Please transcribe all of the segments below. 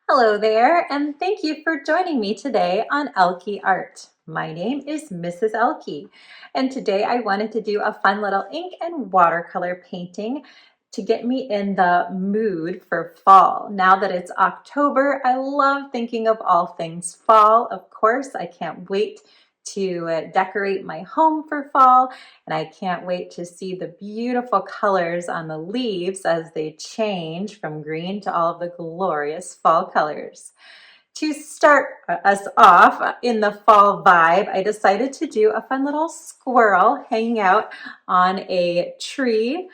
Hello there, and thank you for joining me today on Elke Art. My name is Mrs. Elke, and today I wanted to do a fun little ink and watercolor painting to get me in the mood for fall. Now that it's October, I love thinking of all things fall. Of course, I can't wait to decorate my home for fall, and I can't wait to see the beautiful colors on the leaves as they change from green to all of the glorious fall colors. To start us off in the fall vibe, I decided to do a fun little squirrel hanging out on a tree.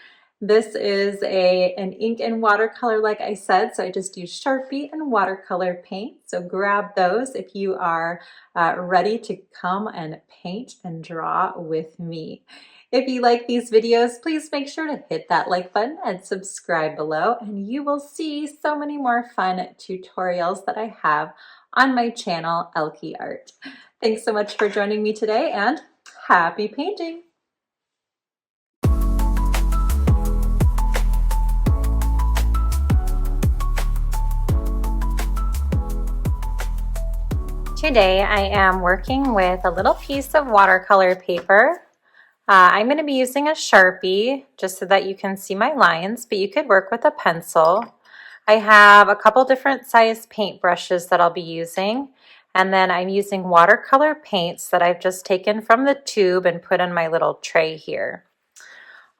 This is an ink and watercolor, like I said, so I just use Sharpie and watercolor paint. So grab those if you are ready to come and paint and draw with me. If you like these videos, please make sure to hit that like button and subscribe below, and you will see so many more fun tutorials that I have on my channel, Elke Art. Thanks so much for joining me today, and happy painting! Today I am working with a little piece of watercolor paper. I'm going to be using a Sharpie just so that you can see my lines, but you could work with a pencil. I have a couple different size paint brushes that I'll be using, and then I'm using watercolor paints that I've just taken from the tube and put in my little tray here.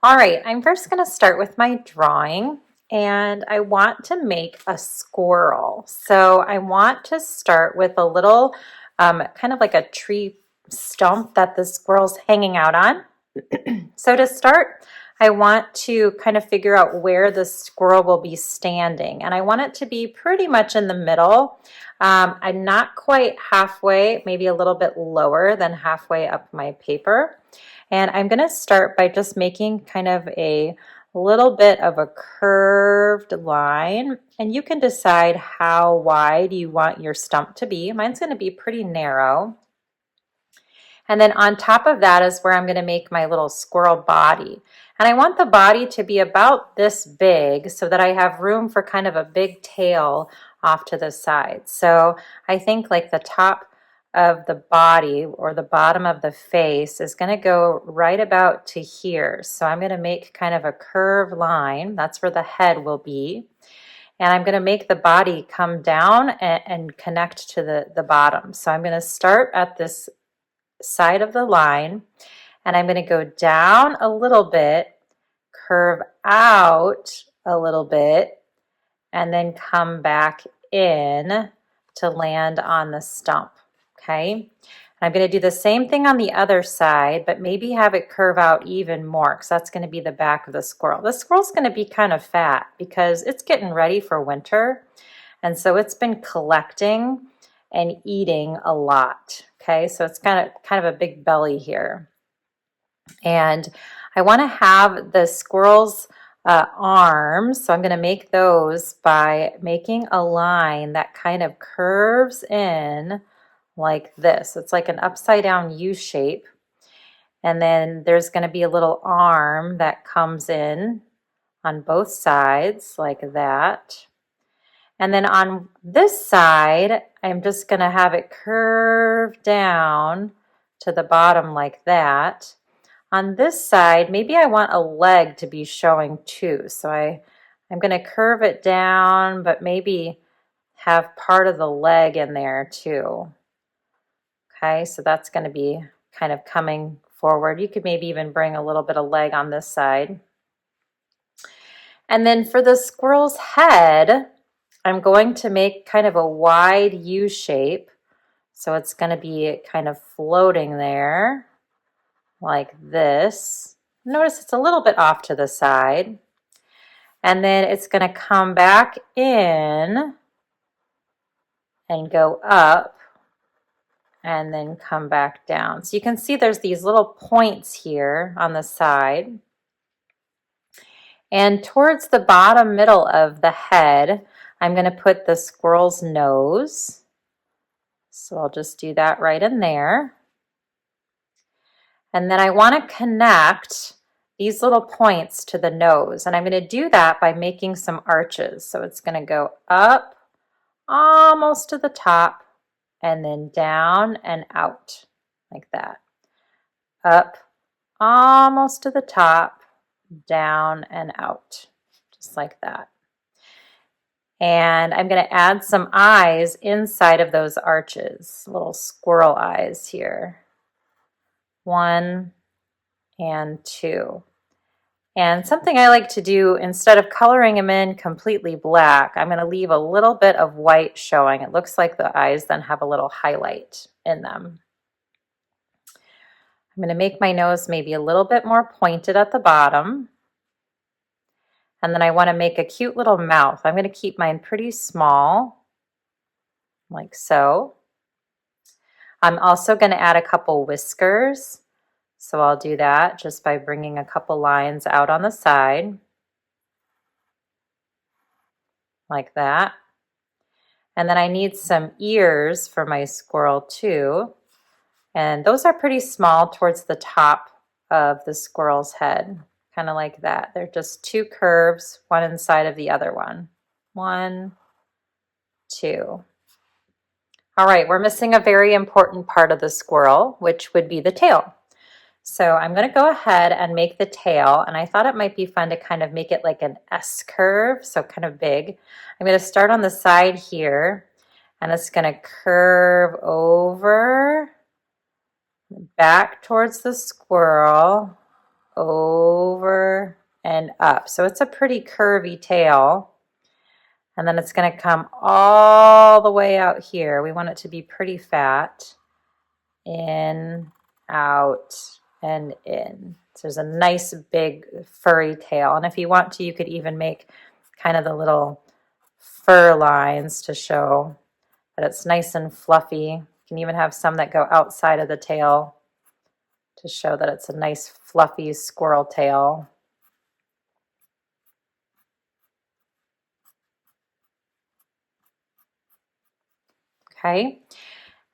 All right, I'm first going to start with my drawing, and I want to make a squirrel. So I want to start with a little kind of like a tree stump that the squirrel's hanging out on. So to start, I want to kind of figure out where the squirrel will be standing, and I want it to be pretty much in the middle. I'm not quite halfway, maybe a little bit lower than halfway up my paper. And I'm going to start by just making kind of a little bit of a curved line, and you can decide how wide you want your stump to be. Mine's going to be pretty narrow. And then on top of that is where I'm going to make my little squirrel body. And I want the body to be about this big so that I have room for kind of a big tail off to the side. So I think like the top of the body or the bottom of the face is going to go right about to here. So I'm going to make kind of a curved line. That's where the head will be. And I'm going to make the body come down and connect to the bottom. So I'm going to start at this side of the line, and I'm going to go down a little bit, curve out a little bit, and then come back in to land on the stump. Okay, and I'm going to do the same thing on the other side, but maybe have it curve out even more, because that's going to be the back of the squirrel. The squirrel's going to be kind of fat because it's getting ready for winter, and so it's been collecting and eating a lot. Okay, so it's kind of a big belly here. And I want to have the squirrel's arms, so I'm going to make those by making a line that kind of curves in like this. It's like an upside down U shape. And then there's going to be a little arm that comes in on both sides like that. And then on this side, I'm just going to have it curve down to the bottom like that. On this side, maybe I want a leg to be showing too. So I'm going to curve it down, but maybe have part of the leg in there too. Okay, so that's going to be kind of coming forward. You could maybe even bring a little bit of leg on this side. And then for the squirrel's head, I'm going to make kind of a wide U shape. So it's going to be kind of floating there like this. Notice it's a little bit off to the side. And then it's going to come back in and go up and then come back down. So you can see there's these little points here on the side. And towards the bottom middle of the head, I'm going to put the squirrel's nose. So I'll just do that right in there. And then I want to connect these little points to the nose. And I'm going to do that by making some arches. So it's going to go up almost to the top, and then down and out like that. Up, almost to the top, down and out, just like that. And I'm going to add some eyes inside of those arches, little squirrel eyes here. 1 and 2. And something I like to do, instead of coloring them in completely black, I'm going to leave a little bit of white showing. It looks like the eyes then have a little highlight in them. I'm going to make my nose maybe a little bit more pointed at the bottom. And then I want to make a cute little mouth. I'm going to keep mine pretty small, like so. I'm also going to add a couple whiskers. So I'll do that just by bringing a couple lines out on the side, like that. And then I need some ears for my squirrel too. And those are pretty small towards the top of the squirrel's head, kind of like that. They're just 2 curves, one inside of the other one. 1, 2. All right, we're missing a very important part of the squirrel, which would be the tail. So I'm going to go ahead and make the tail, and I thought it might be fun to kind of make it like an S curve, so kind of big. I'm going to start on the side here, and it's going to curve over, back towards the squirrel, over and up. So it's a pretty curvy tail. And then it's going to come all the way out here. We want it to be pretty fat. In, out, and in. So there's a nice big furry tail. And if you want to, you could even make kind of the little fur lines to show that it's nice and fluffy. You can even have some that go outside of the tail to show that it's a nice fluffy squirrel tail. Okay.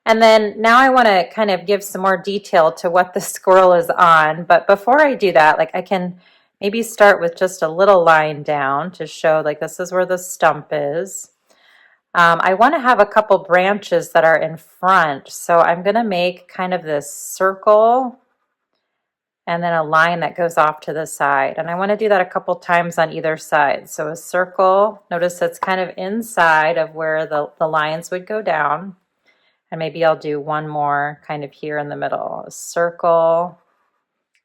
And then now I want to kind of give some more detail to what the squirrel is on. But before I do that, like I can maybe start with just a little line down to show like this is where the stump is. I want to have a couple branches that are in front. So I'm going to make kind of this circle and then a line that goes off to the side. And I want to do that a couple times on either side. So a circle, notice it's kind of inside of where the lines would go down. And maybe I'll do one more kind of here in the middle, a circle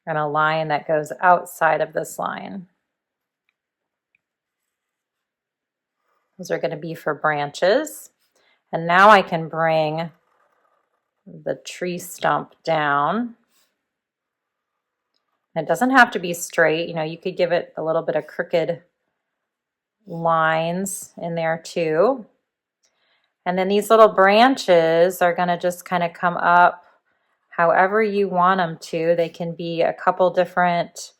and a line that goes outside of this line. Those are going to be for branches. And now I can bring the tree stump down. It doesn't have to be straight. You know, you could give it a little bit of crooked lines in there too. And then these little branches are going to just kind of come up however you want them to. They can be a couple different,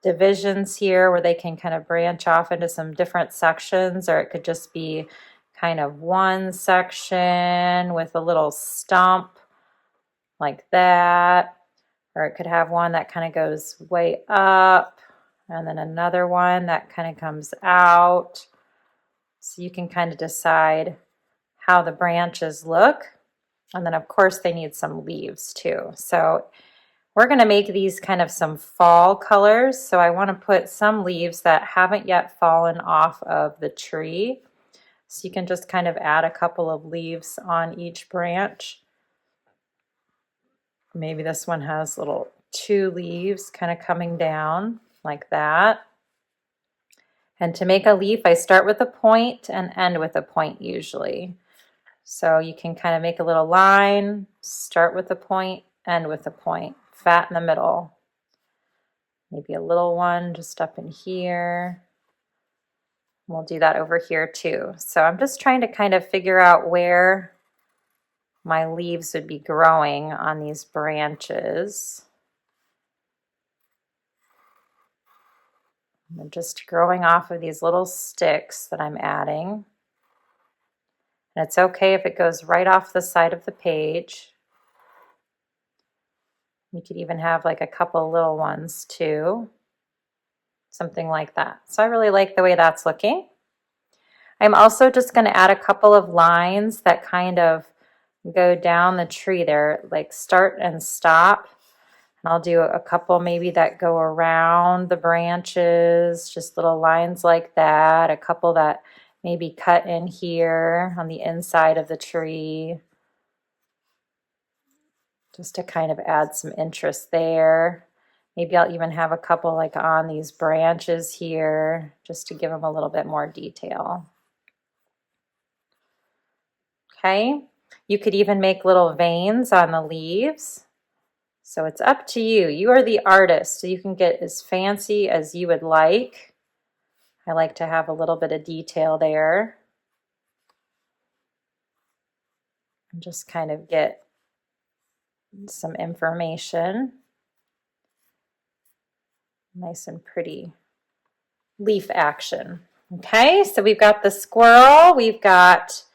divisions here where they can kind of branch off into some different sections, or it could just be kind of one section with a little stump like that. Or it could have one that kind of goes way up and then another one that kind of comes out. So you can kind of decide how the branches look. And then of course they need some leaves too. So we're going to make these kind of some fall colors. So I want to put some leaves that haven't yet fallen off of the tree. So you can just kind of add a couple of leaves on each branch. Maybe this one has little 2 leaves kind of coming down like that. And to make a leaf, I start with a point and end with a point usually. So you can kind of make a little line, start with a point, end with a point, fat in the middle. Maybe a little one just up in here. We'll do that over here too. So I'm just trying to kind of figure out where my leaves would be growing on these branches. And just growing off of these little sticks that I'm adding. And it's okay if it goes right off the side of the page. You could even have like a couple little ones too. something like that. So I really like the way that's looking. I'm also just going to add a couple of lines that kind of go down the tree there, like start and stop. And I'll do a couple maybe that go around the branches, just little lines like that. A couple that maybe cut in here on the inside of the tree, just to kind of add some interest there. Maybe I'll even have a couple like on these branches here, just to give them a little bit more detail. Okay, you could even make little veins on the leaves. So it's up to you. You are the artist, so you can get as fancy as you would like. I like to have a little bit of detail there. And just kind of get some information. Nice and pretty leaf action. Okay, so we've got the squirrel, we've got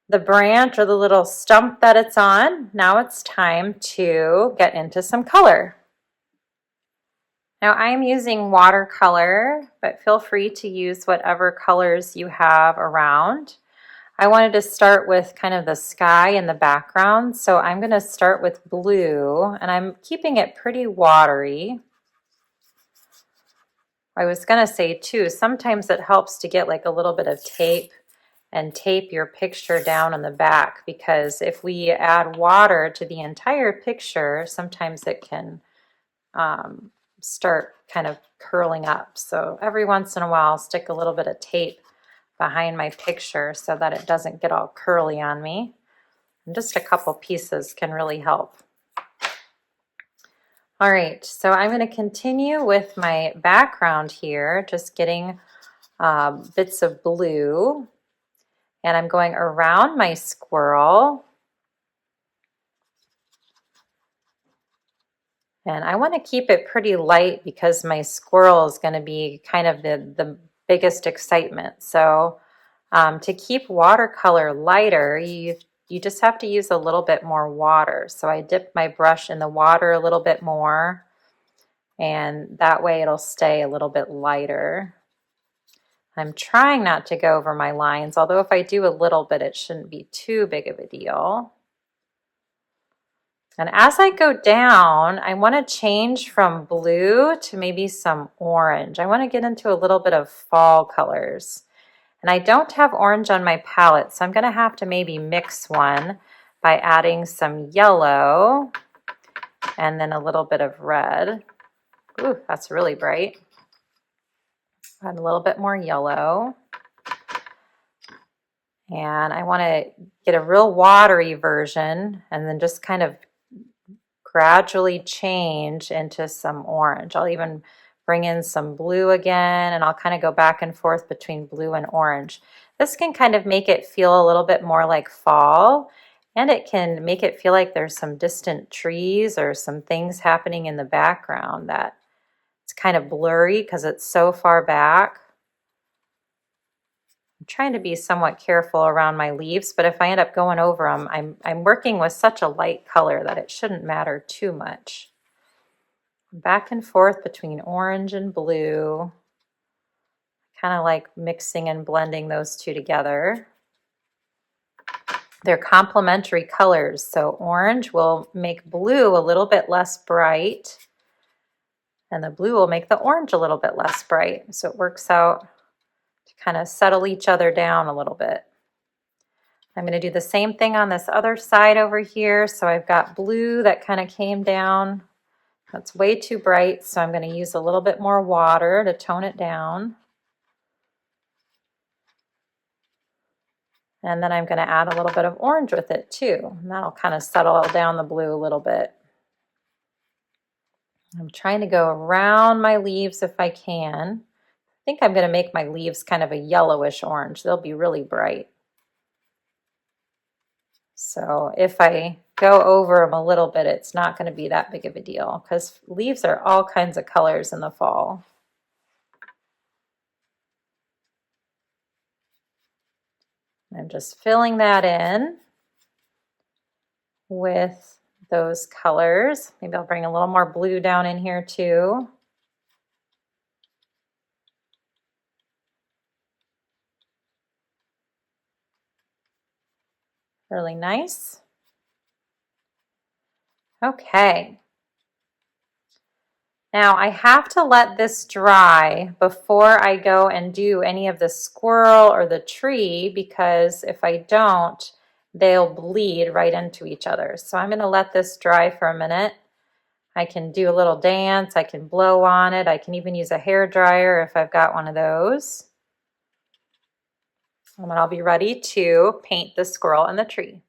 the branch or the little stump that it's on. Now it's time to get into some color. Now I'm using watercolor, but feel free to use whatever colors you have around. I wanted to start with kind of the sky in the background, so I'm going to start with blue, and I'm keeping it pretty watery. I was going to say too, sometimes it helps to get like a little bit of tape and tape your picture down on the back, because if we add water to the entire picture, sometimes it can start kind of curling up. So every once in a while, I'll stick a little bit of tape behind my picture so that it doesn't get all curly on me. And just a couple pieces can really help. All right, so I'm going to continue with my background here, just getting bits of blue. And I'm going around my squirrel. And I want to keep it pretty light because my squirrel is going to be kind of the biggest excitement. So to keep watercolor lighter, you just have to use a little bit more water. So I dip my brush in the water a little bit more, and that way it'll stay a little bit lighter. I'm trying not to go over my lines, although if I do a little bit, it shouldn't be too big of a deal. And as I go down, I want to change from blue to maybe some orange. I want to get into a little bit of fall colors. And I don't have orange on my palette, so I'm going to have to maybe mix one by adding some yellow and then a little bit of red. Ooh, that's really bright. Add a little bit more yellow. And I want to get a real watery version and then just kind of gradually change into some orange. I'll even bring in some blue again, and I'll kind of go back and forth between blue and orange. This can kind of make it feel a little bit more like fall, and it can make it feel like there's some distant trees or some things happening in the background that it's kind of blurry because it's so far back. I'm trying to be somewhat careful around my leaves, but if I end up going over them, I'm working with such a light color that it shouldn't matter too much. Back and forth between orange and blue. Kind of like mixing and blending those two together. They're complementary colors, so orange will make blue a little bit less bright, and the blue will make the orange a little bit less bright. So it works out to kind of settle each other down a little bit. I'm going to do the same thing on this other side over here. So I've got blue that kind of came down. That's way too bright, so I'm going to use a little bit more water to tone it down. And then I'm going to add a little bit of orange with it too. And that'll kind of settle down the blue a little bit. I'm trying to go around my leaves if I can. I think I'm going to make my leaves kind of a yellowish orange. They'll be really bright. So if I go over them a little bit, it's not going to be that big of a deal because leaves are all kinds of colors in the fall. I'm just filling that in with those colors. Maybe I'll bring a little more blue down in here too. Really nice. Okay. Now I have to let this dry before I go and do any of the squirrel or the tree, because if I don't, they'll bleed right into each other. So I'm going to let this dry for a minute. I can do a little dance, I can blow on it, I can even use a hair dryer if I've got one of those. And then I'll be ready to paint the squirrel and the tree.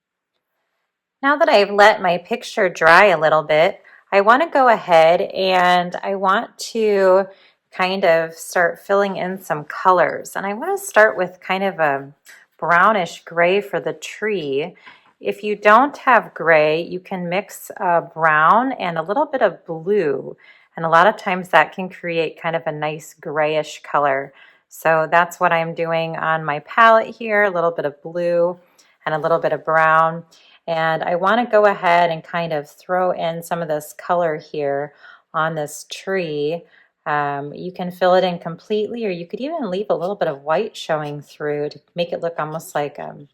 Now that I've let my picture dry a little bit, I want to go ahead and I want to kind of start filling in some colors. And I want to start with kind of a brownish gray for the tree. If you don't have gray, you can mix brown and a little bit of blue. And a lot of times that can create kind of a nice grayish color. So that's what I'm doing on my palette here, a little bit of blue and a little bit of brown. And I want to go ahead and kind of throw in some of this color here on this tree. You can fill it in completely, or you could even leave a little bit of white showing through to make it look almost like kind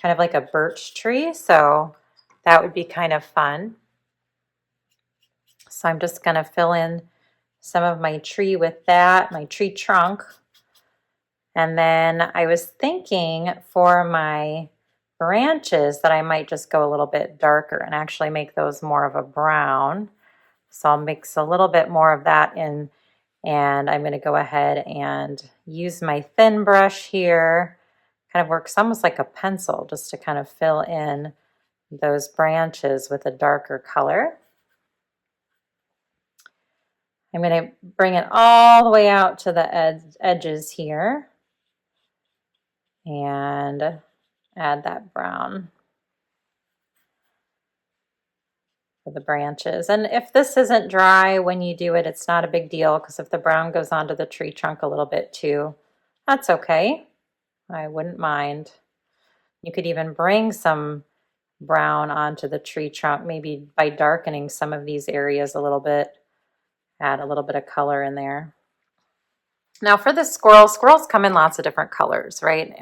of like a birch tree. So that would be kind of fun. So I'm just going to fill in some of my tree with that, my tree trunk. And then I was thinking for my branches that I might just go a little bit darker and actually make those more of a brown. So I'll mix a little bit more of that in, and I'm going to go ahead and use my thin brush here. Kind of works almost like a pencil just to kind of fill in those branches with a darker color. I'm going to bring it all the way out to the edges here and add that brown for the branches. And if this isn't dry when you do it, it's not a big deal, because if the brown goes onto the tree trunk a little bit too, that's okay. I wouldn't mind. You could even bring some brown onto the tree trunk, maybe by darkening some of these areas a little bit, add a little bit of color in there. Now for the squirrels come in lots of different colors, right?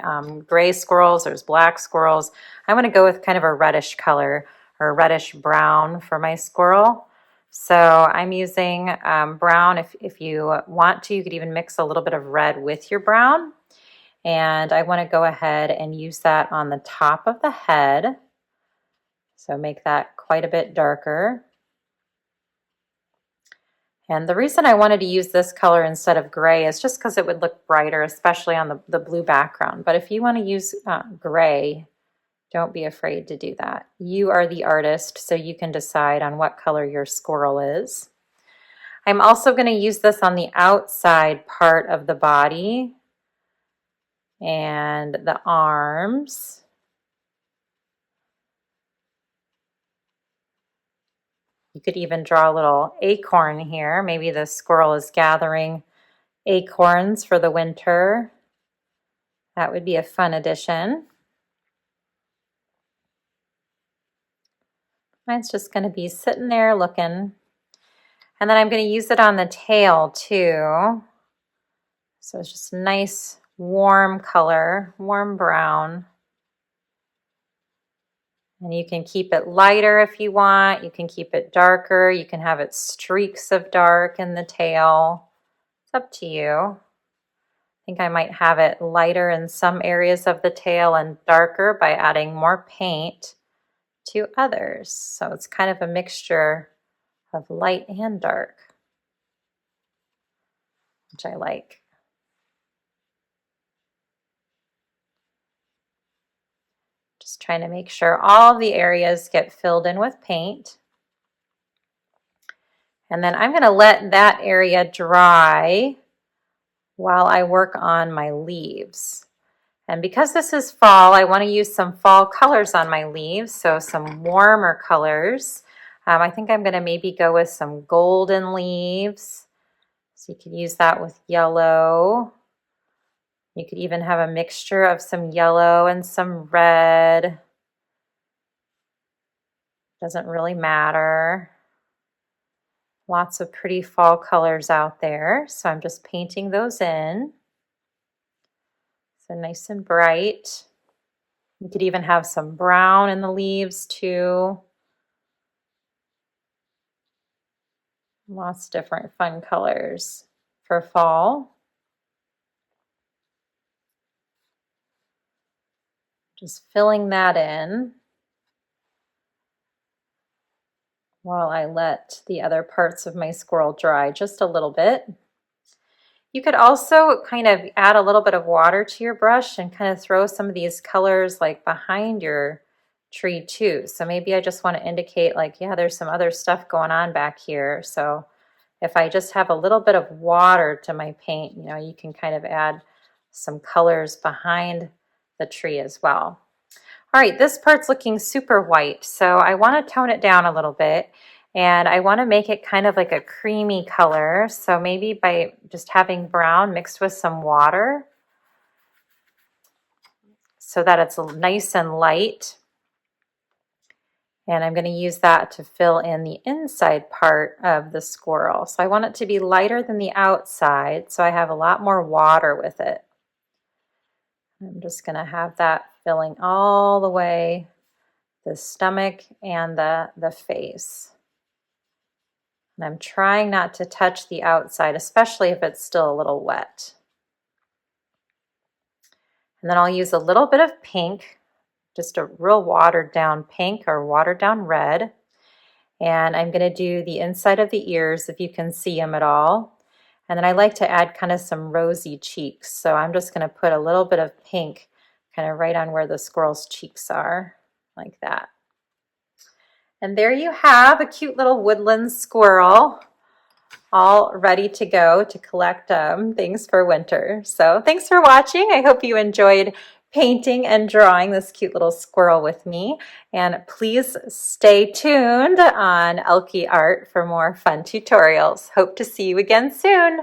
Gray squirrels, there's black squirrels. I'm going to go with kind of a reddish color or reddish brown for my squirrel. So I'm using brown. If you want to, you could even mix a little bit of red with your brown. And I want to go ahead and use that on the top of the head. So make that quite a bit darker. And the reason I wanted to use this color instead of gray is just because it would look brighter, especially on the blue background. But if you want to use gray, don't be afraid to do that. You are the artist, so you can decide on what color your squirrel is. I'm also going to use this on the outside part of the body and the arms. You could even draw a little acorn here. Maybe the squirrel is gathering acorns for the winter. That would be a fun addition. Mine's just going to be sitting there looking. And then I'm going to use it on the tail too. So it's just a nice warm color, warm brown. And you can keep it lighter if you want. You can keep it darker. You can have it streaks of dark in the tail. It's up to you. I think I might have it lighter in some areas of the tail and darker by adding more paint to others. So it's kind of a mixture of light and dark, which I like. Just trying to make sure all the areas get filled in with paint. And then I'm going to let that area dry while I work on my leaves. And because this is fall, I want to use some fall colors on my leaves, so some warmer colors. I think I'm going to maybe go with some golden leaves. So you could use that with yellow. You could even have a mixture of some yellow and some red. Doesn't really matter. Lots of pretty fall colors out there. So I'm just painting those in. So nice and bright. You could even have some brown in the leaves too. Lots of different fun colors for fall. Just filling that in while I let the other parts of my squirrel dry just a little bit. You could also kind of add a little bit of water to your brush and kind of throw some of these colors like behind your tree too. So maybe I just want to indicate like, yeah, there's some other stuff going on back here. So if I just have a little bit of water to my paint, you know, you can kind of add some colors behind the tree as well. All right, this part's looking super white, so I want to tone it down a little bit, and I want to make it kind of like a creamy color. So maybe by just having brown mixed with some water so that it's nice and light. And I'm going to use that to fill in the inside part of the squirrel. So I want it to be lighter than the outside, so I have a lot more water with it. I'm just going to have that filling all the way the stomach and the face. And I'm trying not to touch the outside, especially if it's still a little wet. And then I'll use a little bit of pink, just a real watered down pink or watered down red. And I'm going to do the inside of the ears if you can see them at all. And then I like to add kind of some rosy cheeks. So I'm just going to put a little bit of pink kind of right on where the squirrel's cheeks are, like that. And there you have a cute little woodland squirrel all ready to go to collect things for winter. So thanks for watching. I hope you enjoyed painting and drawing this cute little squirrel with me. And please stay tuned on Elke Art for more fun tutorials. Hope to see you again soon.